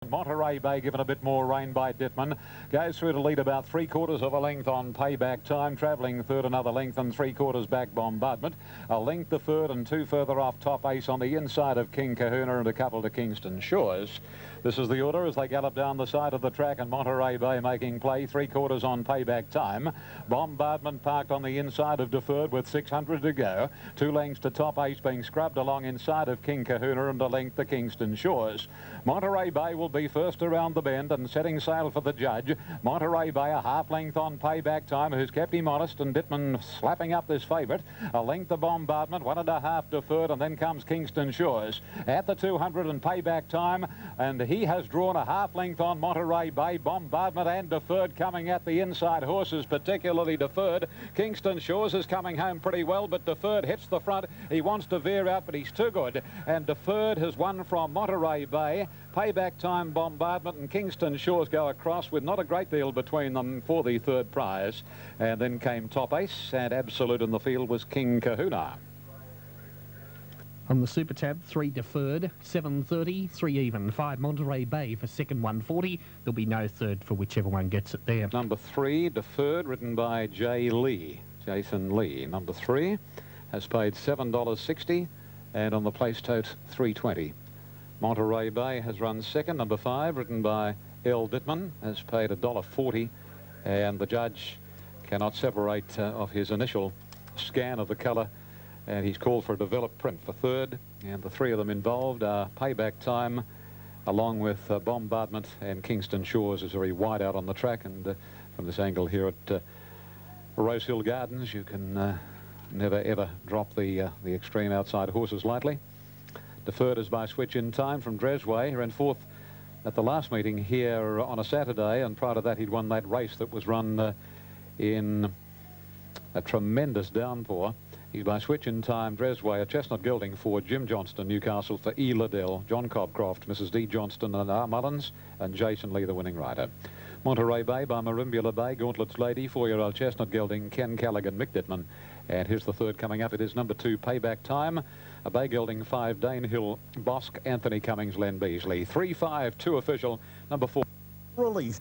Monterey Bay given a bit more rain by Dittman. Goes through to lead about 3/4 of a length on Payback Time. Travelling third another length and 3/4 back Bombardment. A length the third and two further off Top Ace on the inside of King Kahuna and a couple to Kingston Shores. This is the order as they gallop down the side of the track, and Monterey Bay making play 3/4 on Payback Time. Bombardment parked on the inside of Deferred with 600 to go. 2 lengths to Top Ace being scrubbed along inside of King Kahuna and a length to Kingston Shores. Monterey Bay will be first around the bend and setting sail for the judge. Monterey Bay a half length on Payback Time, who's kept him honest, and Dittman slapping up this favourite. A length of Bombardment, 1.5 Deferred, and then comes Kingston Shores at the 200 and Payback Time, and he has drawn a half length on Monterey Bay. Bombardment and Deferred coming at the inside horses, particularly Deferred. Kingston Shores is coming home pretty well, but Deferred hits the front. He wants to veer out, but he's too good, and Deferred has won from Monterey Bay. Payback Time, Bombardment and Kingston Shores go across with not a great deal between them for the third prize. And then came Top Ace, and absolute in the field was King Kahuna. On the Super Tab, 3 Deferred, 7.30, 3 even, 5 Monterey Bay for second 140. There'll be no third for whichever one gets it there. Number 3, Deferred, written by Jason Lee. Number 3 has paid $7.60, and on the place tote, $3.20. Monterey Bay has run second. Number 5, written by L. Dittman, has paid $1.40, and the judge cannot separate of his initial scan of the colour, and he's called for a developed print for third, and the 3 of them involved are Payback Time, along with Bombardment, and Kingston Shores is very wide out on the track, and from this angle here at Rosehill Gardens, you can never ever drop the extreme outside horses lightly. Deferred is by Switch in Time from Dresway. He ran fourth at the last meeting here on a Saturday, and prior to that he'd won that race that was run in a tremendous downpour. He's by Switch in Time, Dresway, a Chestnut Gelding for Jim Johnston, Newcastle for E. Liddell, John Cobcroft, Mrs. D. Johnston and R. Mullins, and Jason Lee, the winning rider. Monterey Bay by Marimbula Bay, Gauntlet's Lady, 4-year-old Chestnut Gelding, Ken Callaghan, Mick Dittman. And here's the third coming up. It is number 2, Payback Time. A Bay Gelding 5, Dane Hill, Bosk, Anthony Cummings, Len Beasley. 3-5, 2 official, number 4. Release.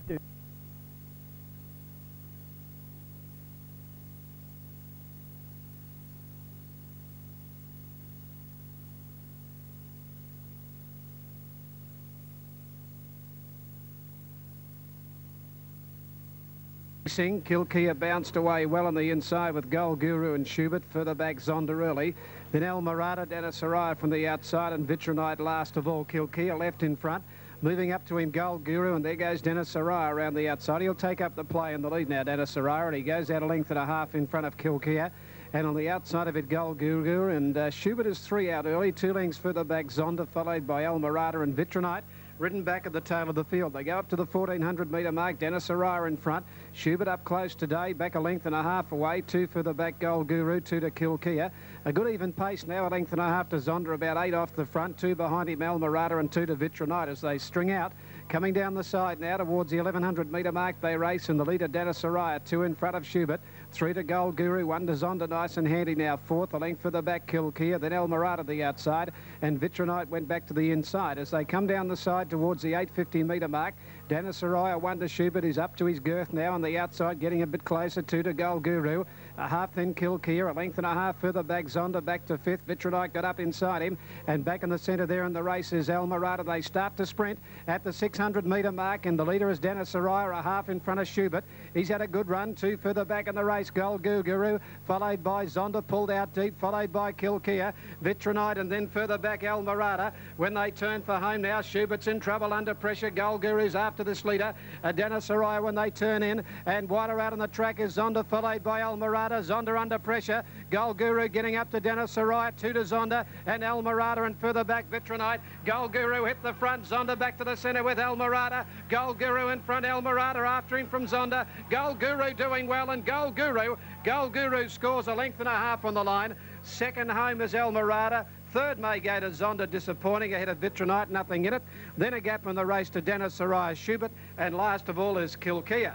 Kilkea bounced away well on the inside with Gold Guru and Schubert. Further back Zonda early. Then El Marata, Dennis Araya from the outside, and Vitronite last of all. Kilkea left in front. Moving up to him, Gold Guru, and there goes Dennis Araya around the outside. He'll take up the play in the lead now, Dennis Araya, and he goes out a length and a half in front of Kilkea. And on the outside of it, Gold Guru, and Schubert is 3 out early. 2 lengths further back, Zonda, followed by El Marata and Vitronite. Ridden back at the tail of the field. They go up to the 1,400-metre mark. Dennis Araya in front. Schubert up close today. Back a length and a half away. 2 for the back, Gold Guru. 2 to Kilkea. A good even pace now. A length and a half to Zonda. About 8 off the front. 2 behind him, El Marata, and 2 to Vitronite as they string out. Coming down the side now towards the 1,100-metre mark. They race, and the leader, Dennis Araya. 2 in front of Schubert. 3 to Gold Guru. 1 to Zonda. Nice and handy now. 4th. A length for the back, Kilkea. Then El Marata the outside. And Vitronite went back to the inside as they come down the side towards the 850-metre mark. Dennis Araya, 1 to Schubert. He's up to his girth now on the outside, getting a bit closer. 2 to Gold Guru. A half then Kilkea. A length and a half further back, Zonda back to 5th. Vitronite got up inside him, and back in the centre there in the race is El Marata. They start to sprint at the 600-metre mark, and the leader is Dennis Araya, a half in front of Schubert. He's had a good run. 2 further back in the race, Gold Guru, followed by Zonda, pulled out deep, followed by Kilkea, Vitronite, and then further back El Marata. When they turn for home now, Schubert's in trouble under pressure. Gold Guru's after this leader, Dennis Araya when they turn in, and wider out on the track is Zonda, followed by El Marata. Zonda under pressure. Gold Guru getting up to Dennis Araya, 2 to Zonda and El Marata, and further back Vitronite. Gold Guru hit the front, Zonda back to the centre with El Marata. Gold Guru in front, El Marata after him from Zonda. Gold Guru doing well, and Gold Guru scores a length and a half on the line. Second home is El Marata. Third may go to Zonda, disappointing ahead of Vitronite, nothing in it. Then a gap in the race to Dennis Araya, Schubert, and last of all is Kilkea.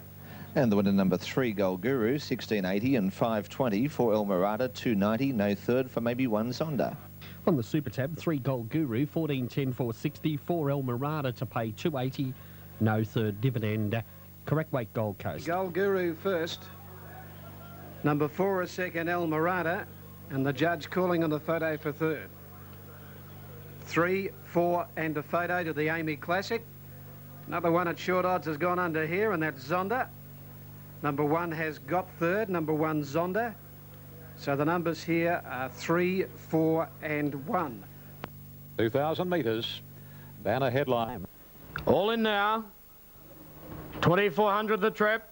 And the winner number 3, Gold Guru, 1680 and 520 for El Marata, 290, no third for maybe 1 Zonda. On the Super Tab, 3 Gold Guru, 14.10 460, 4 El Mirada to pay 280, no third dividend. Correct weight Gold Coast. Gold Guru first. Number 4 a second, El Mirada, and the judge calling on the photo for third. 3, 4 and a photo to the Amy Classic. Another one at short odds has gone under here, and that's Zonda. Number 1 has got third, number 1 Zonda. So the numbers here are 3, 4 and 1. 2,000 metres. Banner Headline. All in now. 2,400 the trip.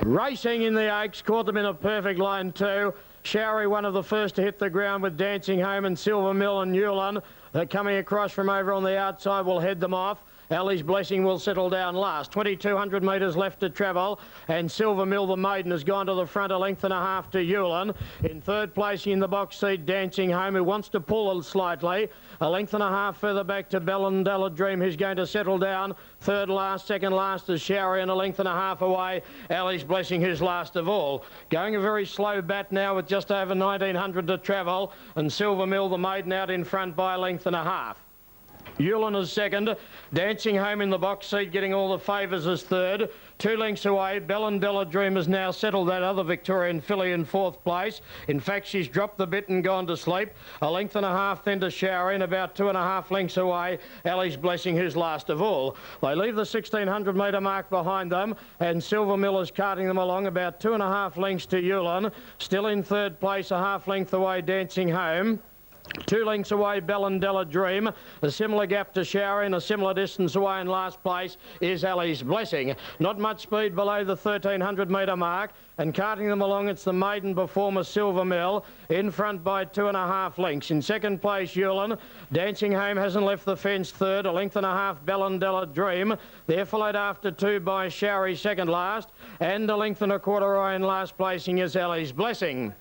Racing in the Oaks, caught them in a perfect line too. Showery, one of the first to hit the ground with Dancing Home and Silver Mill and Newland. They're coming across from over on the outside, will head them off. Ellie's Blessing will settle down last. 2,200 metres left to travel, and Silver Mill, the maiden, has gone to the front, a length and a half to Hewlin. In third place in the box seat, Dancing Home, who wants to pull slightly. A length and a half further back to Bellandella Dream, who's going to settle down. Third last, second last is Showery, and a length and a half away, Ellie's Blessing, who's last of all. Going a very slow bat now with just over 1,900 to travel, and Silver Mill, the maiden, out in front by a length and a half. Hewlin is second, Dancing Home in the box seat, getting all the favours as third. 2 lengths away, Bellandella Dream has now settled that other Victorian filly in fourth place. In fact, she's dropped the bit and gone to sleep. A length and a half then to Showery, and about 2.5 lengths away, Ellie's Blessing, who's last of all. They leave the 1,600 metre mark behind them, and Silver Mill is carting them along about 2.5 lengths to Hewlin. Still in third place, a half length away, Dancing Home. 2 lengths away, Bellandella Dream. A similar gap to Showery, and a similar distance away in last place is Ellie's Blessing. Not much speed below the 1,300 metre mark, and carting them along, it's the maiden performer Silver Mill, in front by 2.5 lengths. In second place, Hewlin. Dancing Home hasn't left the fence third, a length and a half, Bellandella Dream. They're followed after 2 by Showery, second last, and a length and a quarter away in last placing is Ellie's Blessing.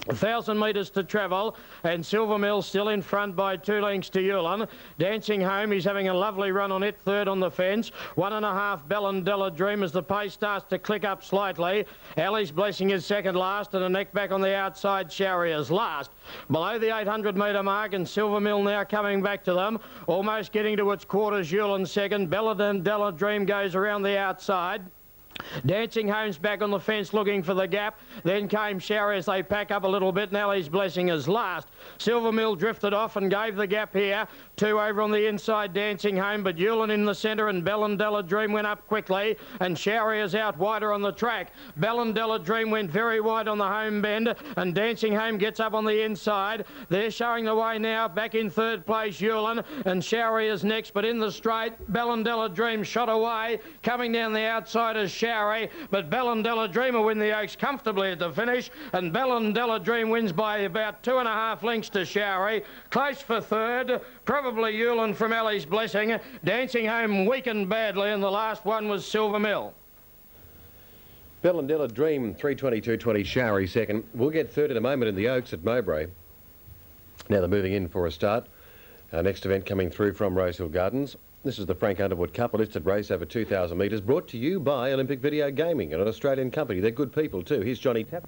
1,000 metres to travel, and Silver Mill still in front by 2 lengths to Hewlin. Dancing Home, he's having a lovely run on it, third on the fence. 1.5 Bellandella Dream as the pace starts to click up slightly. Ellie's Blessing is second last, and a neck back on the outside, Showery is last. Below the 800 metre mark, and Silver Mill now coming back to them, almost getting to its quarters, Hewlin second. Bellandella Dream goes around the outside. Dancing Home's back on the fence looking for the gap. Then came Showery as they pack up a little bit, and Ellie's Blessing is last. Silver Mill drifted off and gave the gap here. 2 over on the inside, Dancing Home, but Hewlin in the centre, and Bellandella Dream went up quickly, and Showery is out wider on the track. Bellandella Dream went very wide on the home bend, and Dancing Home gets up on the inside. They're showing the way now. Back in third place, Hewlin, and Showery is next, but in the straight, Bellandella Dream shot away. Coming down the outside is Showery, but Bellandella Dream will win the Oaks comfortably at the finish, and Bellandella Dream wins by about 2.5 lengths to Showery. Close for third, probably Hewlin from Ellie's Blessing. Dancing Home weakened badly, and the last one was Silver Mill. Bellandella Dream, 3:22.20, Showery second. We'll get third in a moment in the Oaks at Mowbray. Now they're moving in for a start. Our next event coming through from Rosehill Gardens. This is the Frank Underwood Cup, a listed race over 2,000 metres, brought to you by Olympic Video Gaming, an Australian company. They're good people too. Here's Johnny Tapp.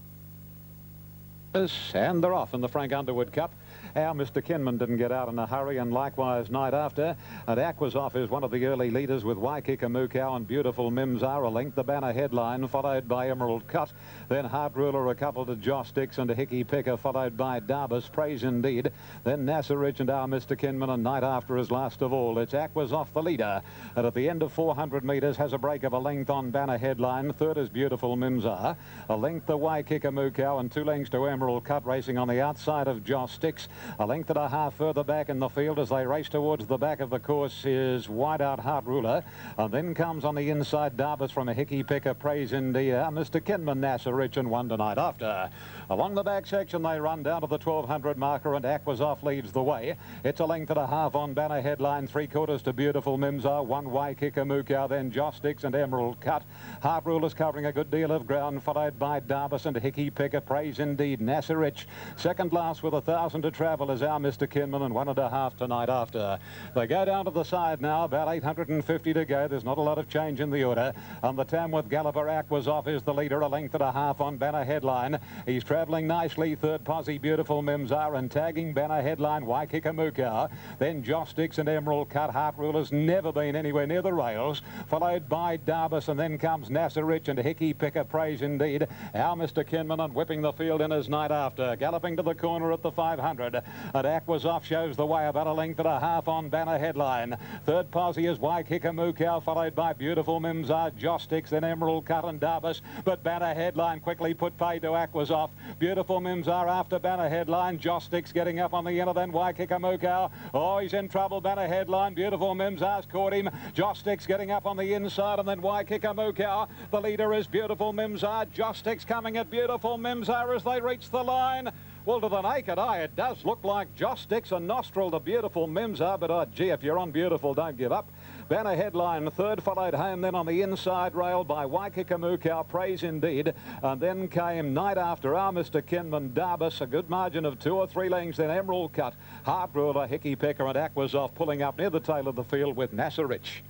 And they're off in the Frank Underwood Cup. Our Mr. Kinman didn't get out in a hurry, and likewise Night After. And Aquasoff is one of the early leaders with Waikika Mukau and Beautiful Mimsar a length. The Banner Headline, followed by Emerald Cut. Then Heart Ruler a couple to Joss Dix and to Hickey Picker, followed by Darbus, Praise Indeed. Then Nasser Ridge and Our Mr. Kinman, and Night After is last of all. It's Aquasoff the leader. And at the end of 400 metres has a break of a length on Banner Headline. Third is Beautiful Mimsar. A length to Waikika Mukau and 2 lengths to Emerald Cut, racing on the outside of Joss Dix. A length and a half further back in the field as they race towards the back of the course is Wide Out Heart Ruler. And then comes on the inside Darbus from a Hickey Picker, Praise India, Mr. Kinman, Nasser Ridge, and one Night After. Along the back section they run down to the 1200 marker, and Aquasoff leads the way. It's a length and a half on Banner Headline, 3/4 to Beautiful Mimsar, 1 Waikika Mukau, then Joss Dix and Emerald Cut. Heart Ruler's covering a good deal of ground, followed by Darbus and Hickey Picker, Praise Indeed, Nasser Ridge. Second last with 1,000 to travel. travel is our Mr. Kinman, and 1.5 tonight after. They go down to the side now, about 850 to go. There's not a lot of change in the order. On the Tamworth Galloper, Aquasoff is the leader, a length and a half on Banner Headline. He's travelling nicely. Third posse, Beautiful Mimsar, and tagging Banner Headline, Waikikamuka. Then Joss Dix and Emerald Cut. Heart Ruler's never been anywhere near the rails. Followed by Darbus, and then comes Nasser Rich and Hickey Picker. Praise indeed. Our Mr. Kinman, and whipping the field in his night after. Galloping to the corner at the 500. And Aquasoff shows the way, about a length and a half on Banner Headline. Third posse is Waikikamuka, followed by Beautiful Mimsar, Joss Dix, then Emerald Cut and Darbus. But Banner Headline quickly put paid to Aquasoff. Beautiful Mimsar after Banner Headline. Joss Dix getting up on the end, then Waikikamuka. Oh, he's in trouble, Banner Headline. Beautiful Mimsar's caught him. Joss Dix getting up on the inside, and then Waikikamuka. The leader is Beautiful Mimsar. Joss Dix coming at Beautiful Mimsar as they reach the line. Well, to the naked eye, it does look like Joss Dix, a nostril to Beautiful Mimsar, but oh, gee, if you're on Beautiful, don't give up. Banner Headline third, followed home then on the inside rail by Waikikamuka, Praise indeed. And then came night after our Mr. Kinman, Darbus, a good margin of 2 or 3 lengths, then Emerald Cut, Heart Ruler, Hickey Pecker and Aquasoff pulling up near the tail of the field with Nasser Rich.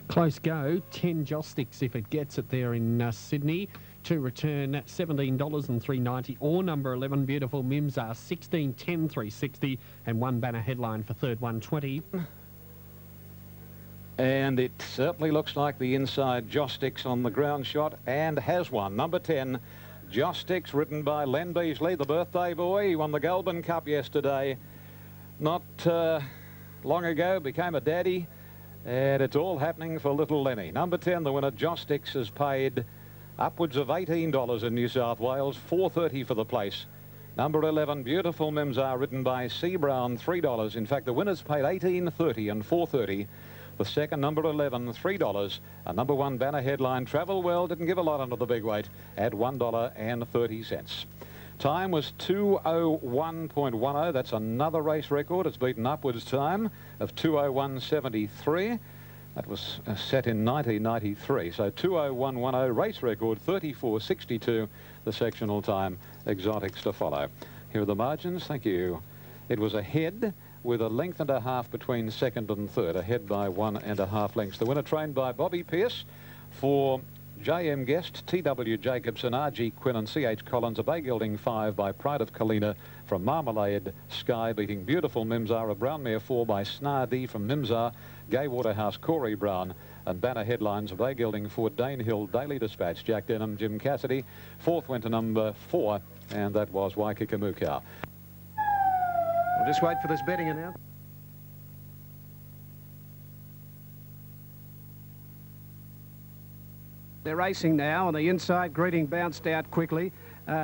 Close go, 10 Joss Dix if it gets it there in Sydney. To return at $17 and $3.90, or number 11 Beautiful Mimsar, 16, 10, 360, and 1 Banner Headline for third, 120. And it certainly looks like the inside Joss Dix on the ground shot, and has one. Number 10, Joss Dix, ridden by Len Beasley, the birthday boy. He won the Goulburn Cup yesterday. Not long ago, became a daddy, and it's all happening for little Lenny. Number 10, the winner, Joss Dix, has paid upwards of $18 in New South Wales, $4.30 for the place. Number 11, Beautiful Mimsar, ridden by C. Brown, $3. In fact, the winners paid $18.30 and $4.30. The second, number 11, $3. And number 1, Banner Headline, Travel Well, didn't give a lot under the big weight, at $1.30. Time was 2:01.10. That's another race record. It's beaten upwards time of 2:01.73. That was set in 1993, so 2:01.10 race record, 34.62 the sectional time. Exotics to follow. Here are the margins. Thank you. It was a head with a length and a half between second and third, ahead by 1.5 lengths. The winner trained by Bobby Pearce for J.M. Guest, T.W. Jacobson, R.G. Quinn and C.H. Collins. A bay gelding 5 by Pride of Kalina from Marmalade Sky, beating Beautiful Mimsar. A brown mare 4 by Snardy from Mimsar. Gay Waterhouse, Corey Brown, and Banner Headlines, a bay gelding for Danehill, Daily Dispatch, Jack Denham, Jim Cassidy. Fourth went to number 4, and that was Waikikamuka. We'll just wait for this betting announcement. They're racing now on the inside. Greeting bounced out quickly.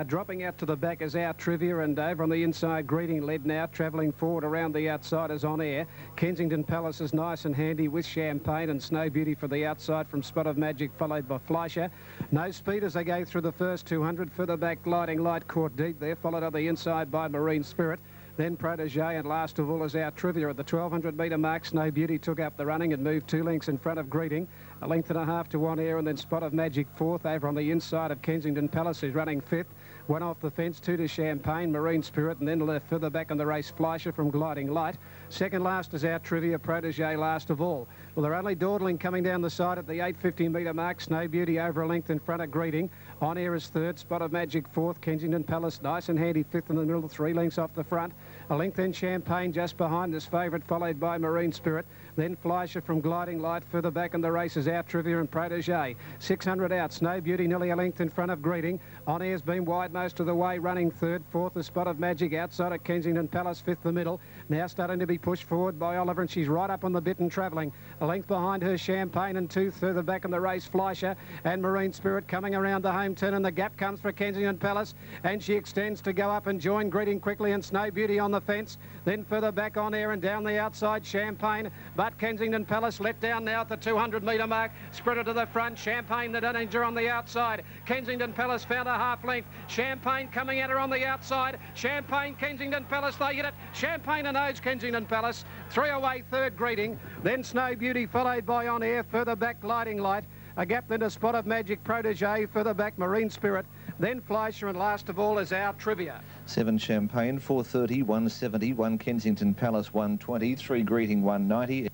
Dropping out to the back is Our Trivia, and over on the inside, Greeting led now, travelling forward around the outside is On Air. Kensington Palace is Nice and Handy with Champagne, and Snow Beauty for the outside from Spot of Magic, followed by Fleischer. No speed as they go through the first 200. Further back, Gliding Light caught deep there, followed on the inside by Marine Spirit. Then Protege, and last of all is Our Trivia at the 1,200-metre mark. Snow Beauty took up the running and moved 2 lengths in front of Greeting. A length and a half to On Air, and then Spot of Magic 4th. Over on the inside of Kensington Palace is running 5th. 1 off the fence, 2 to Champagne, Marine Spirit, and then left further back on the race, Fleischer from Gliding Light. Second last is Our Trivia, Protege last of all. Well, they're only dawdling coming down the side at the 850-metre mark. Snow Beauty over a length in front of Greeting. On Air is 3rd, Spot of Magic 4th, Kensington Palace Nice and Handy 5th in the middle, 3 lengths off the front. A length in Champagne just behind this favourite, followed by Marine Spirit. Then Fleischer from Gliding Light. Further back in the race is Our Trivia and Protege. 600 out, Snow Beauty nearly a length in front of Greeting. On Air's been wide most of the way, running 3rd. 4th is Spot of Magic outside at Kensington Palace, 5th the middle. Now starting to be pushed forward by Oliver, and she's right up on the bit and travelling. A length behind her, Champagne, and 2 further back in the race, Fleischer and Marine Spirit coming around the home turn, and the gap comes for Kensington Palace, and she extends to go up and join Greeting quickly, and Snow Beauty on the fence. Then further back On Air, and down the outside, Champagne, but Kensington Palace let down now at the 200-metre mark. Spread it to the front, Champagne the Dunninger on the outside. Kensington Palace found a half length. Champagne coming at her on the outside. Champagne, Kensington Palace, they hit it. Champagne and Odes, Kensington Palace. 3 away, 3rd Greeting. Then Snow Beauty followed by On Air. Further back, Gliding Light. A gap then to Spot of Magic, Protege. Further back, Marine Spirit. then Fleischer, and last of all is our trivia. 7 Champagne, 430, 170, 1 Kensington Palace, 120, 3 Greeting, 190.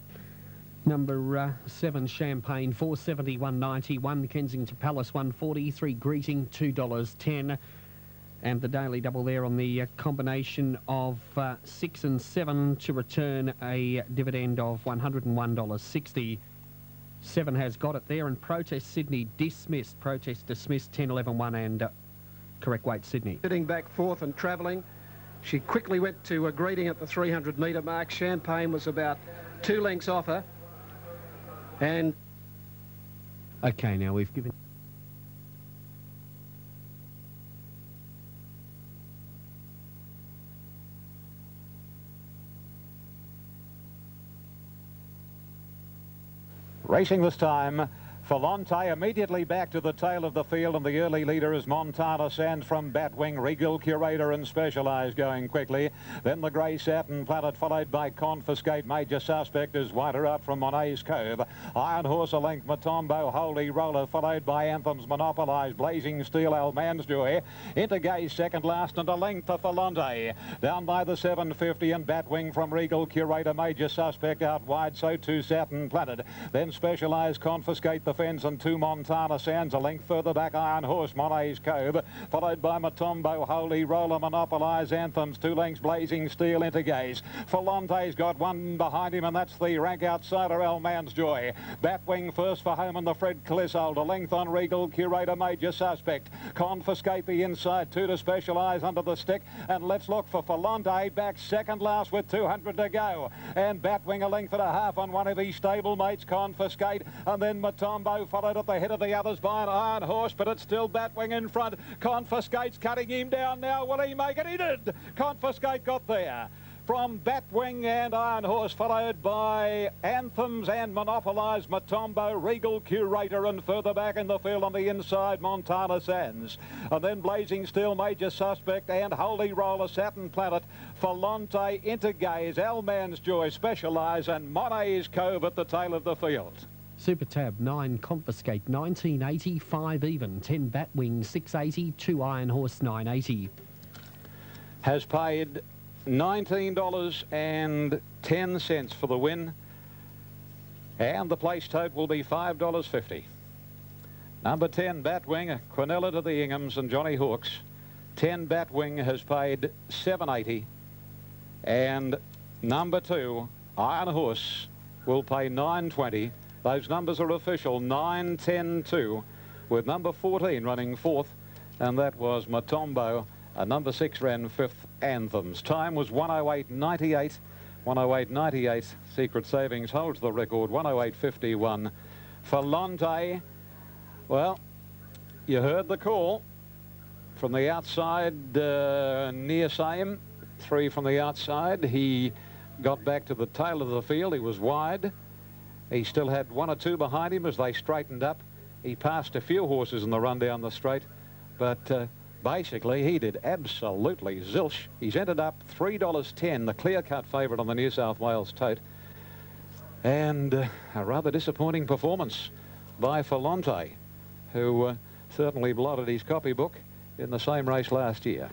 Number 7 Champagne, 470, 190, 1 Kensington Palace, 140, 3 Greeting, $2.10. And the daily double there on the combination of 6 and 7 to return a dividend of $101.60. 7 has got it there, and Protest Sydney dismissed. Protest dismissed 10, 11, 1 and Correct Weight Sydney. Sitting back fourth and travelling. She quickly went to a Greeting at the 300 metre mark. Champagne was about 2 lengths off her. And Okay, now we've given... Racing this time, Falante immediately back to the tail of the field, and the early leader is Montana Sands from Batwing, Regal, Curator and Specialised going quickly. Then the Grey Satin Planet, followed by Confiscate. Major Suspect is wider out from Monet's Cove. Iron Horse a length, Matombo, Holy Roller, followed by Anthem's Monopolised, Blazing Steel, Alman's Joy. Intergaze second last, and a length to Falante. Down by the 750 and Batwing from Regal, Curator, Major Suspect out wide, so too Satin Planet. Then Specialised, Confiscate the fence, and 2 Montana Sands. A length further back, Iron Horse, Monet's Cove, followed by Matombo, Holy Roller, Monopolise, Anthems, 2 lengths, Blazing Steel, Intergaze. Falante's got 1 behind him, and that's the rank outsider, Alman's Joy. Batwing first for home, and the Fred Clissold. A length on Regal, Curator, Major Suspect. Confiscate the inside, 2 to Specialise under the stick, and let's look for Falante back second last with 200 to go. And Batwing a length and a half on one of his stable mates, Confiscate, and then Matombo followed at the head of the others by an Iron Horse, but it's still Batwing in front. Confiscate's cutting him down now. Will he make it? He did. Confiscate got there. From Batwing and Iron Horse, followed by Anthems and Monopolised, Matombo, Regal, Curator, and further back in the field on the inside, Montana Sands. And then Blazing Steel, Major Suspect, and Holy Roller, Satin Planet, Falante, Intergaze, Alman's Joy, Specialise, and Monet's Cove at the tail of the field. Super Tab, 9 Confiscate, 1980, 5 even, 10 Batwing, 680, 2 Iron Horse, 980. Has paid $19.10 for the win, and the place tote will be $5.50. Number 10 Batwing, Quinella to the Inghams and Johnny Hawkes. 10 Batwing has paid $7.80, and number 2 Iron Horse will pay $9.20. Those numbers are official, 9, 10, 2, with number 14 running 4th, and that was Matombo. Number 6 ran 5th, Anthems. Time was 108.98. 108.98. Secret Savings holds the record, 108.51. Falante, well, you heard the call from the outside, near same. 3 from the outside. He got back to the tail of the field. He was wide. He still had 1 or 2 behind him as they straightened up. He passed a few horses in the run down the straight, but basically he did absolutely zilch. He's ended up $3.10, the clear-cut favourite on the New South Wales tote. And a rather disappointing performance by Falante, who certainly blotted his copybook in the same race last year.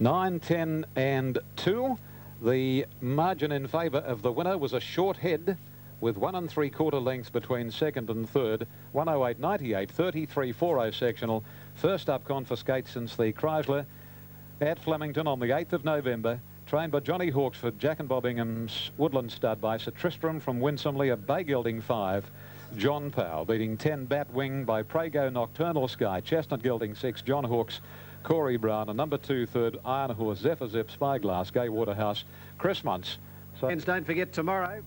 9, 10 and 2. The margin in favour of the winner was a short head with 1 3/4 lengths between second and third. 108.98, 33.40 sectional. First up, Confiscate since the Chrysler at Flemington on the 8th of November. Trained by Johnny Hawkes for Jack and Bob Ingham's Woodland stud by Sir Tristram from Winsomely. A Bay Gelding 5, John Powell, beating 10 Batwing by Prego, Nocturnal Sky, Chestnut Gelding 6, John Hawkes, Corey Brown, and number 2 third, Iron Horse, Zephyr Zip, Spyglass, Gay Waterhouse, Chris Muntz. So and don't forget tomorrow.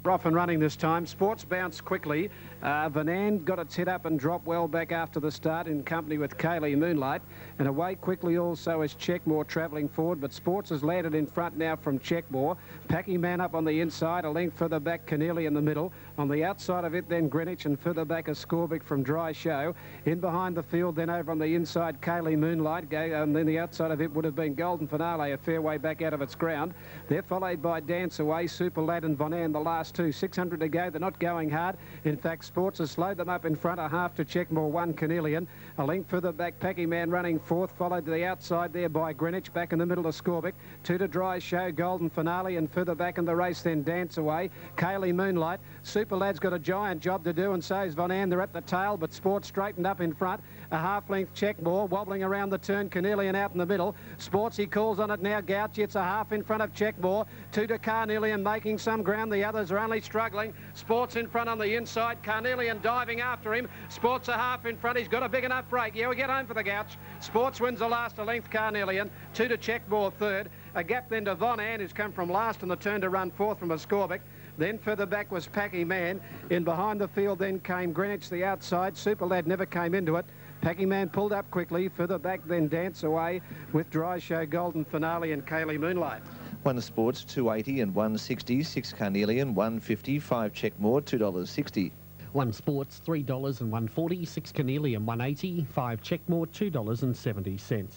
Off and running this time. Sports bounced quickly. Vanan got its head up and dropped well back after the start in company with Kaylee Moonlight. And away quickly also is Checkmore travelling forward, but Sports has landed in front now from Checkmore. Packy Man up on the inside, a length further back Keneally in the middle. On the outside of it then Greenwich, and further back is Scorbic from Dry Show. In behind the field then over on the inside Kaylee Moonlight, and then the outside of it would have been Golden Finale, a fair way back out of its ground. They're followed by Dance Away, Super Lad and Vanan, the last two. 600 to go. They're not going hard. In fact, Sports has slowed them up in front. A half to Checkmore, one Canelian. A length further back, Packy Man running fourth, followed to the outside there by Greenwich. Back in the middle of Scorbic. Two to Dry Show, Golden Finale, and further back in the race then Dance Away. Kaylee Moonlight. Super Lad's got a giant job to do, and so is Vanan. They're at the tail, but Sports straightened up in front. A half-length Checkmore, wobbling around the turn, Canelian out in the middle. Sports, he calls on it now, Gouchy. It's a half in front of Checkmore. Two to Carnelian, making some ground. The others are only struggling. Sports in front on the inside. Carnelian diving after him. Sports a half in front. He's got a big enough break. Yeah, we get home for the Gouch. Sports wins the last, a length Carnelian. Two to Checkmore third. A gap then to Von Ann, who's come from last in the turn to run fourth from a Scorbic. Then further back was Packy Man. In behind the field then came Greenwich, the outside. Super Lad never came into it. Packy Man pulled up quickly. Further back then Dance Away with Dry Show, Golden Finale and Kaylee Moonlight. One Sports, 280 and 160. 6 Carnelian, 150. 5 Checkmore, $2.60. One Sports, $3 and 140. 6 Canelian, 180. 5 Checkmore, $2.70.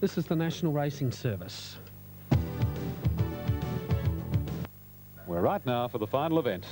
This is the National Racing Service. We're right now for the final event.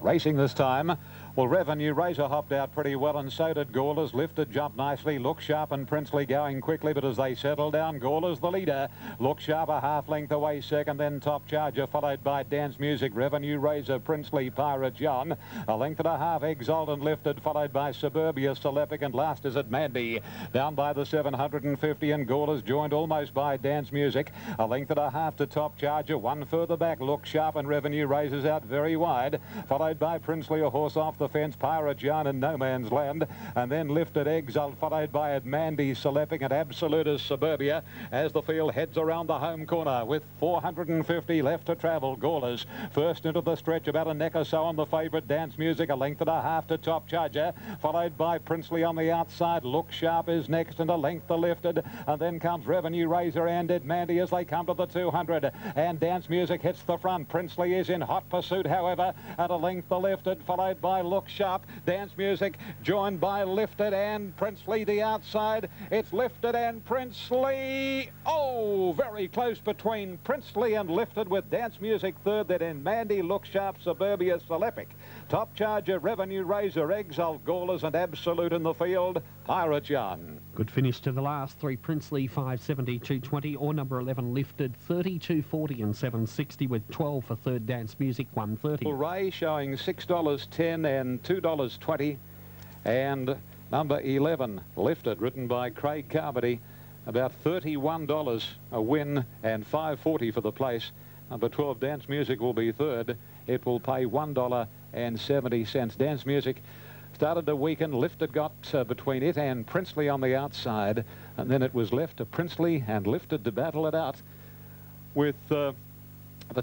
Racing this time. Well, Revenue Razor hopped out pretty well, and so did Gawler's. Lifted, jumped nicely. Look Sharp and Princely going quickly, but as they settle down, Gawler's the leader. Look Sharp a half length away second, then Top Charger, followed by Dance Music, Revenue Razor, Princely, Pirate John. A length and a half, Exalted Lifted, followed by Suburbia, Selepic, and last is it Mandy. Down by the 750, and Gawler's joined almost by Dance Music. A length and a half to Top Charger. One further back, Look Sharp and Revenue Razor's out very wide, followed by Princely, a horse off the fence, Pirate John and No Man's Land, and then Lifted Exalt, followed by it Mandy, Selepic, and Absolutus Suburbia as the field heads around the home corner with 450 left to travel. Gawler's first into the stretch, about a neck or so on the favourite Dance Music, a length and a half to Top Charger, followed by Princely on the outside. Look Sharp is next, and a length to Lifted, and then comes Revenue Razor and Ed Mandy as they come to the 200, and Dance Music hits the front. Princely is in hot pursuit, however, at a length to Lifted, followed by Look Sharp. Dance Music joined by Lifted and Princely the outside. It's Lifted and Princely. Oh, very close between Princely and Lifted, with Dance Music third, then in Mandy, Look Sharp, Suburbia, Selepic, Top Charger, Revenue Razor, Exalt, Gawler's, and Absolute in the field, Pirate John. Good finish to the last three. Princely 570, 220, or number 11 Lifted 30, 240 and 760, with 12 for third. Dance Music 130. Ray showing $6.10 and $2.20, and number 11 Lifted, written by Craig Carmody, about $31 a win and $5.40 for the place. Number 12 Dance Music will be third. It will pay $1.70. Dance Music started to weaken. Lifted got between it and Princely on the outside, and then it was left to Princely and Lifted to battle it out, with the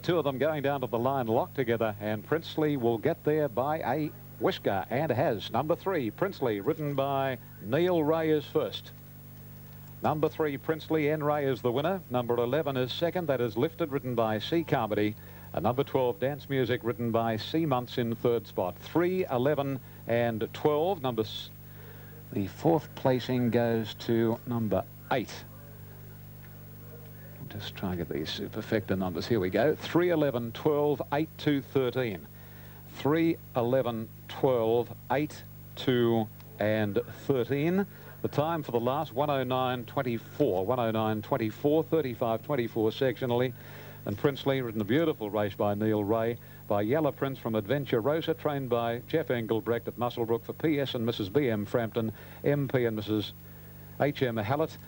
two of them going down to the line locked together, and Princely will get there by a whisker, and has. Number 3 Princely, ridden by Neil Ray, is first. Number 3 Princely, N. Ray is the winner. Number 11 is second. That is Lifted, ridden by C. Carmody. And number 12 Dance Music, ridden by C. Muntz, in third spot. 3, 11 and 12. The fourth placing goes to number 8. Just try and get these superfecta numbers. Here we go. 3, 11, 12, 8, 2, 13. 3, 11, 12, 8, 2 and 13. The time for the last 109.24. 109.24, 35.24 sectionally. And Princely, ridden a beautiful race by Neil Ray, by Yellow Prince from Adventure Rosa, trained by Jeff Engelbrecht at Musselbrook for PS and Mrs. B.M. Frampton, MP and Mrs. H.M. Hallett.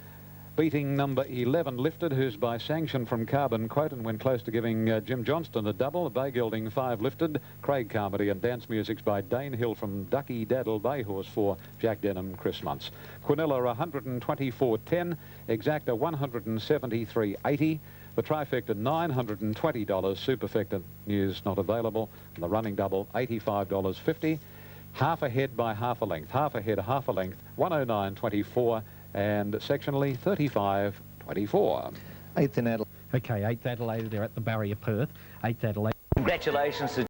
Beating number 11, Lifted, who's by sanction from Carbon Quote and went close to giving Jim Johnston a double. Bay Gelding 5, Lifted. Craig Carmody and dance musics by Dane Hill from Ducky Daddle Bay Horse for Jack Denham, Chris Muntz. Quinilla 124.10, Exacta 173.80. The trifecta $920, superfecta news not available, and the running double $85.50. Half a head by half a length, half a head, half a length, 109.24, and sectionally 35.24. 8th in Adelaide. Okay, 8th Adelaide, they're at the Barrier Perth. 8th Adelaide. Congratulations to